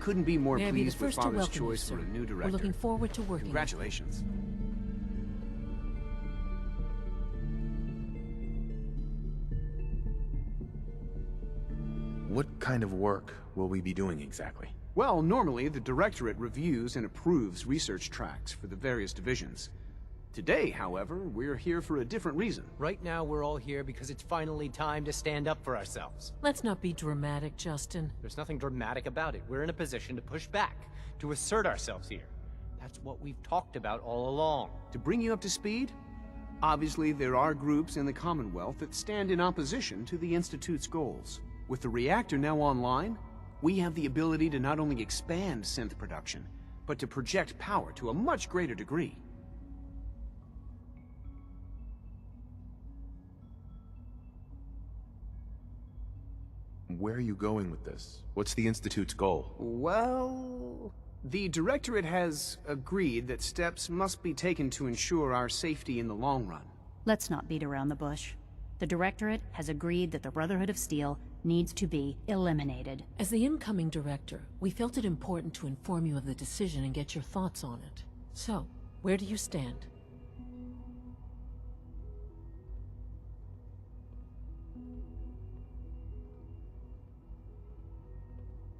couldn't be more May I be the pleased with first to Father's welcome you, choice sir. for a new We're director. looking forward to working with you. Congratulations. What kind of work will we be doing exactly? Well, normally the Directorate reviews and approves research tracks for the various divisions. Today, however, we're here for a different reason. Right now, we're all here because it's finally time to stand up for ourselves. Let's not be dramatic, Justin. There's nothing dramatic about it. We're in a position to push back, to assert ourselves here. That's what we've talked about all along. To bring you up to speed, obviously there are groups in the Commonwealth that stand in opposition to the Institute's goals. With the reactor now online, we have the ability to not only expand synth production, but to project power to a much greater degree. Where are you going with this? What's the Institute's goal? Well, the Directorate has agreed that steps must be taken to ensure our safety in the long run. Let's not beat around the bush. The Directorate has agreed that the Brotherhood of Steel needs to be eliminated. As the incoming director, we felt it important to inform you of the decision and get your thoughts on it. So, where do you stand?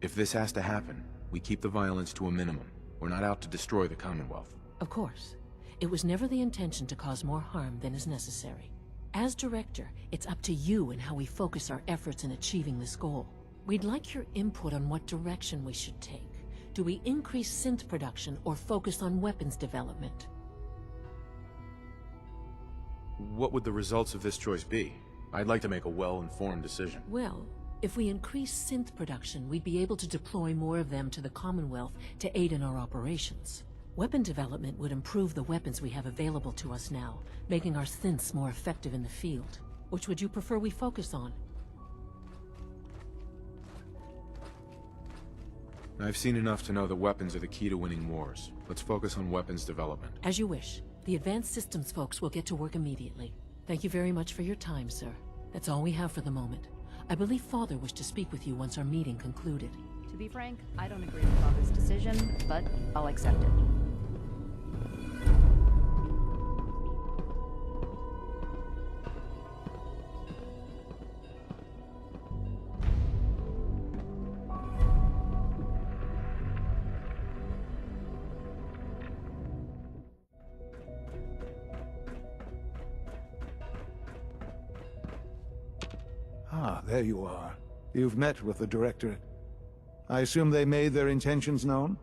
If this has to happen, we keep the violence to a minimum. We're not out to destroy the Commonwealth. Of course. It was never the intention to cause more harm than is necessary. As director, it's up to you and how we focus our efforts in achieving this goal. We'd like your input on what direction we should take. Do we increase synth production or focus on weapons development? What would the results of this choice be? I'd like to make a well-informed decision. Well, if we increase synth production, we'd be able to deploy more of them to the Commonwealth to aid in our operations. Weapon development would improve the weapons we have available to us now, making our synths more effective in the field. Which would you prefer we focus on? I've seen enough to know that weapons are the key to winning wars. Let's focus on weapons development. As you wish. The Advanced Systems folks will get to work immediately. Thank you very much for your time, sir. That's all we have for the moment. I believe Father wished to speak with you once our meeting concluded. To be frank, I don't agree with Father's decision, but I'll accept it. Ah, there you are. You've met with the Directorate. I assume they made their intentions known?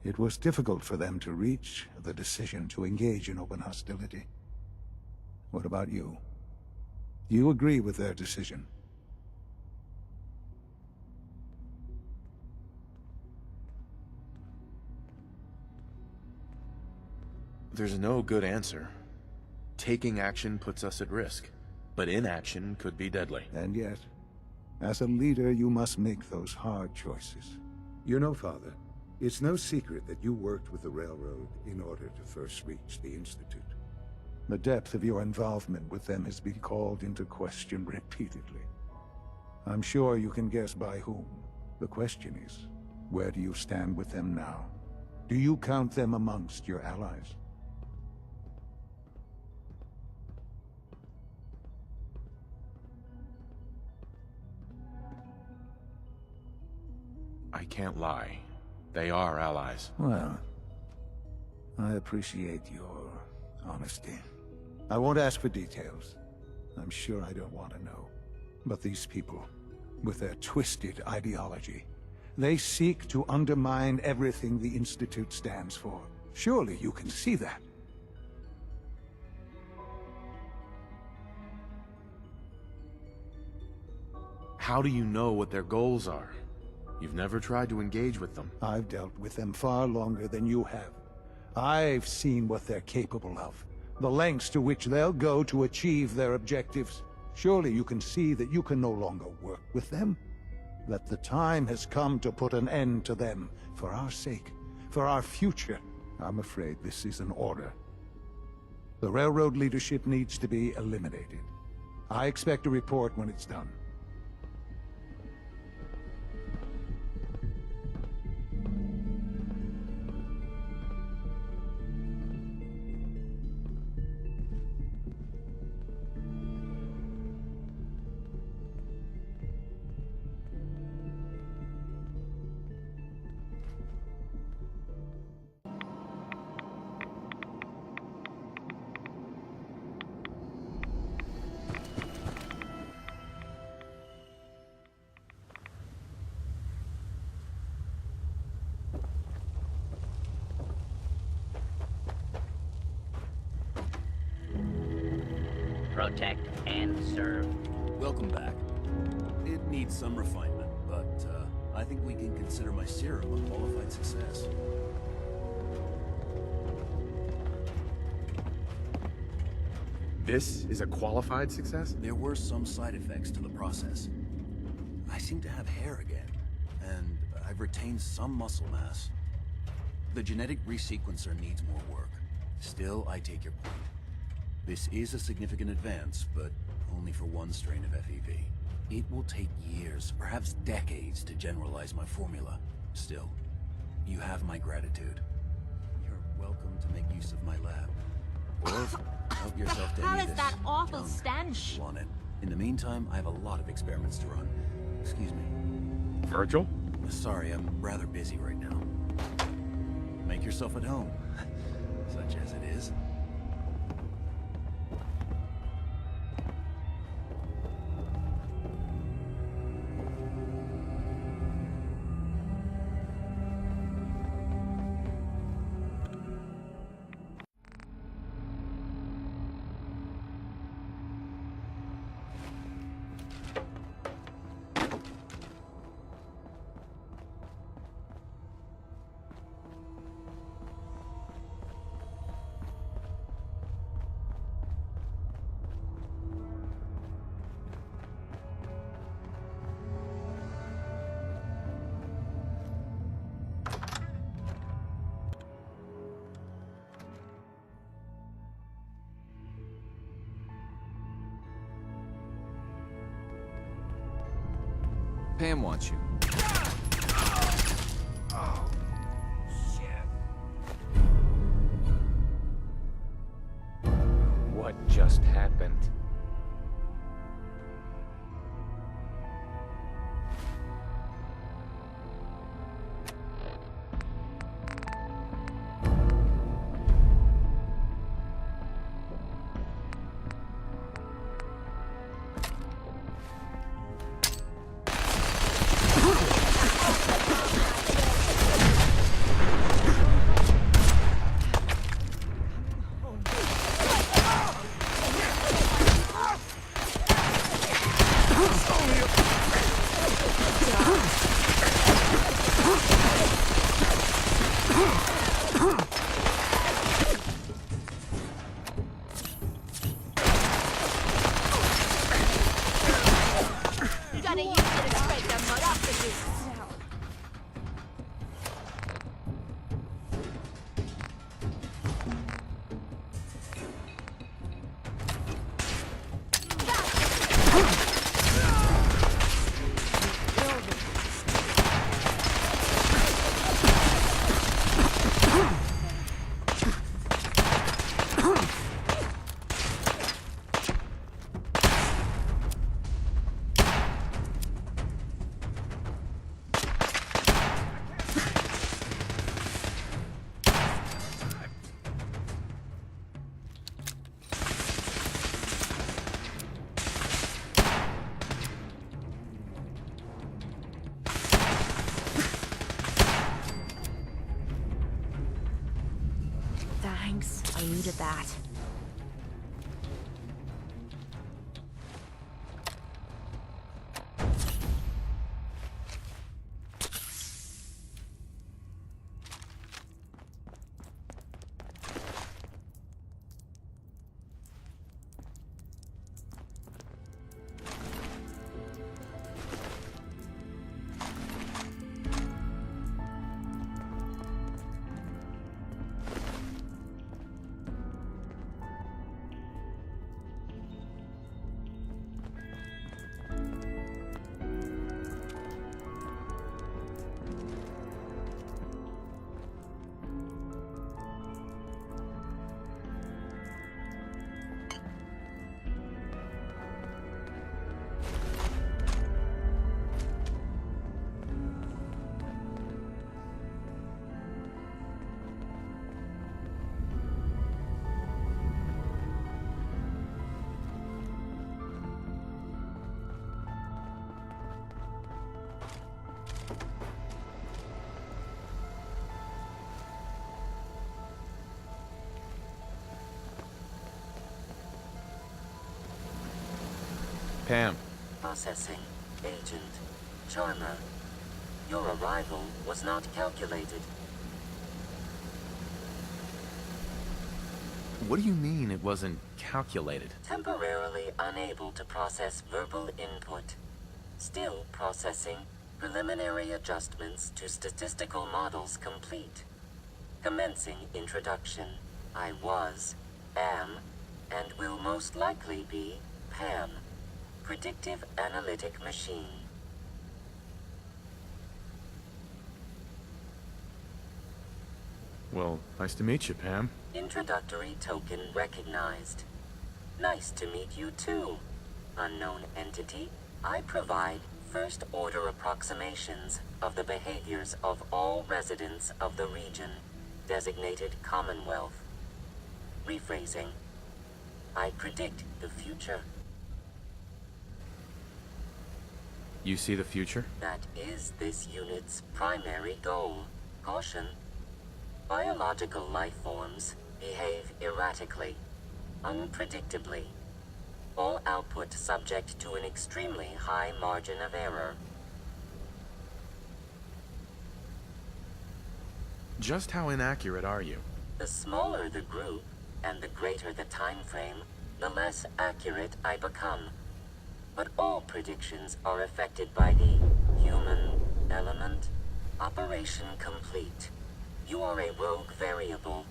It was difficult for them to reach the decision to engage in open hostility. What about you? Do you agree with their decision? There's no good answer. Taking action puts us at risk, but inaction could be deadly. And yet, as a leader, you must make those hard choices. You know, Father, it's no secret that you worked with the Railroad in order to first reach the Institute. The depth of your involvement with them has been called into question repeatedly. I'm sure you can guess by whom. The question is, where do you stand with them now? Do you count them amongst your allies? I can't lie. They are allies. Well, I appreciate your honesty. I won't ask for details. I'm sure I don't want to know. But these people, with their twisted ideology, they seek to undermine everything the Institute stands for. Surely you can see that. How do you know what their goals are? You've never tried to engage with them. I've dealt with them far longer than you have. I've seen what they're capable of, the lengths to which they'll go to achieve their objectives. Surely you can see that you can no longer work with them. That the time has come to put an end to them, for our sake, for our future. I'm afraid this is an order. The Railroad leadership needs to be eliminated. I expect a report when it's done. protect, and serve. Welcome back. It needs some refinement, but I think we can consider my serum a qualified success. This is a qualified success? There were some side effects to the process. I seem to have hair again, and I've retained some muscle mass. The genetic resequencer needs more work. Still, I take your point. This is a significant advance, but only for one strain of FEV. It will take years, perhaps decades, to generalize my formula. Still, you have my gratitude. You're welcome to make use of my lab. Or help yourself to How any of is this that awful junk stench? you want it. In the meantime, I have a lot of experiments to run. Excuse me. Virgil? Sorry, I'm rather busy right now. Make yourself at home, such as it is. Pam wants you. Oh, shit. What just happened? You gotta use it to scrape the mud off the boots. Thanks. I needed that. Pam. Processing. Agent. Charmer. Your arrival was not calculated. What do you mean it wasn't calculated? Temporarily unable to process verbal input. Still processing. Preliminary adjustments to statistical models complete. Commencing introduction. I was, am, and will most likely be Pam. Predictive analytic machine. Well, nice to meet you, Pam. Introductory token recognized. Nice to meet you too. Unknown entity, I provide first-order approximations of the behaviors of all residents of the region, designated Commonwealth. Rephrasing. I predict the future. You see the future? That is this unit's primary goal. Caution. Biological life forms behave erratically, unpredictably. All output subject to an extremely high margin of error. Just how inaccurate are you? The smaller the group, and the greater the time frame, the less accurate I become. But all predictions are affected by the human element. Operation complete. You are a rogue variable.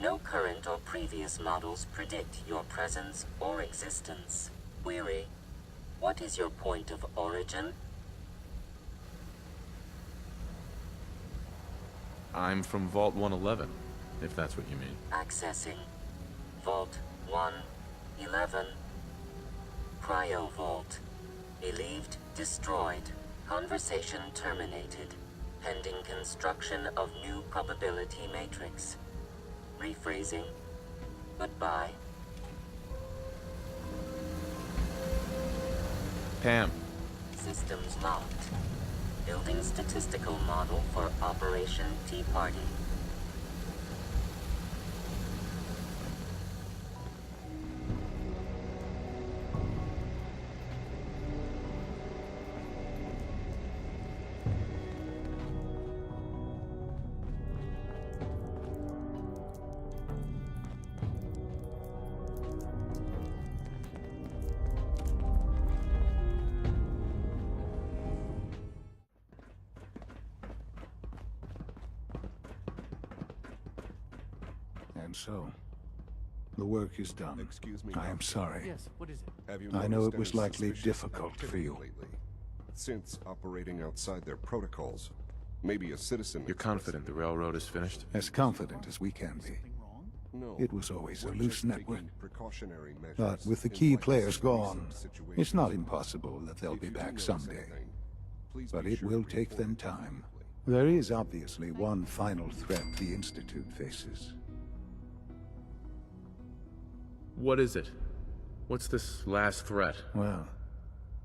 No current or previous models predict your presence or existence. Query. What is your point of origin? I'm from Vault 111, if that's what you mean. Accessing. Vault 111. Cryo Vault. Believed destroyed. Conversation terminated. Pending construction of new probability matrix. Rephrasing. Goodbye. Pam. Systems locked. Building statistical model for Operation Tea Party. And so, the work is done. Excuse me. I am sorry. Yes, what is it? Have you I know noticed it was any likely suspicious difficult for activity you. lately? Since operating outside their protocols, maybe a citizen. You're confident the railroad is finished? As confident as we can be. No. It was always a We're loose just network. taking precautionary measures But with the in key light of players some gone, recent situations. it's not impossible that they'll If be you do back notice someday. anything, please But be it sure will to take them report time. immediately. There is obviously one final threat the Institute faces. What is it? What's this last threat? Well,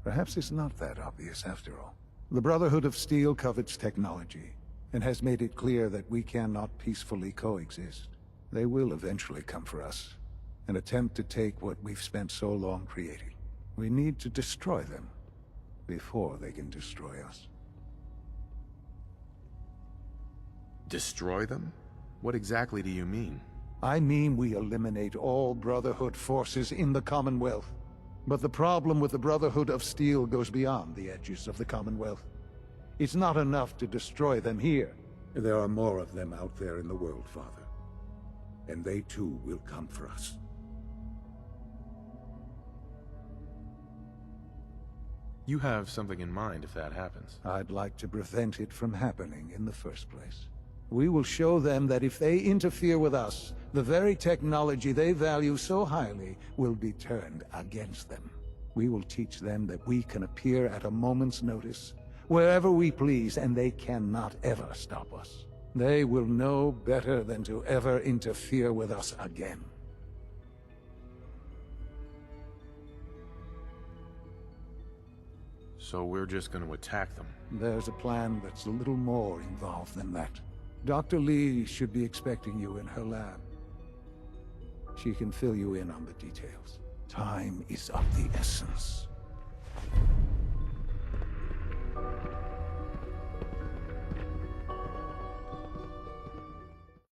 perhaps it's not that obvious after all. The Brotherhood of Steel covets technology, and has made it clear that we cannot peacefully coexist. They will eventually come for us, and attempt to take what we've spent so long creating. We need to destroy them, before they can destroy us. Destroy them? What exactly do you mean? I mean we eliminate all Brotherhood forces in the Commonwealth. But the problem with the Brotherhood of Steel goes beyond the edges of the Commonwealth. It's not enough to destroy them here. There are more of them out there in the world, Father. And they too will come for us. You have something in mind if that happens. I'd like to prevent it from happening in the first place. We will show them that if they interfere with us, the very technology they value so highly will be turned against them. We will teach them that we can appear at a moment's notice, wherever we please, and they cannot ever stop us. They will know better than to ever interfere with us again. So we're just going to attack them? There's a plan that's a little more involved than that. Dr. Lee should be expecting you in her lab. She can fill you in on the details. Time is of the essence.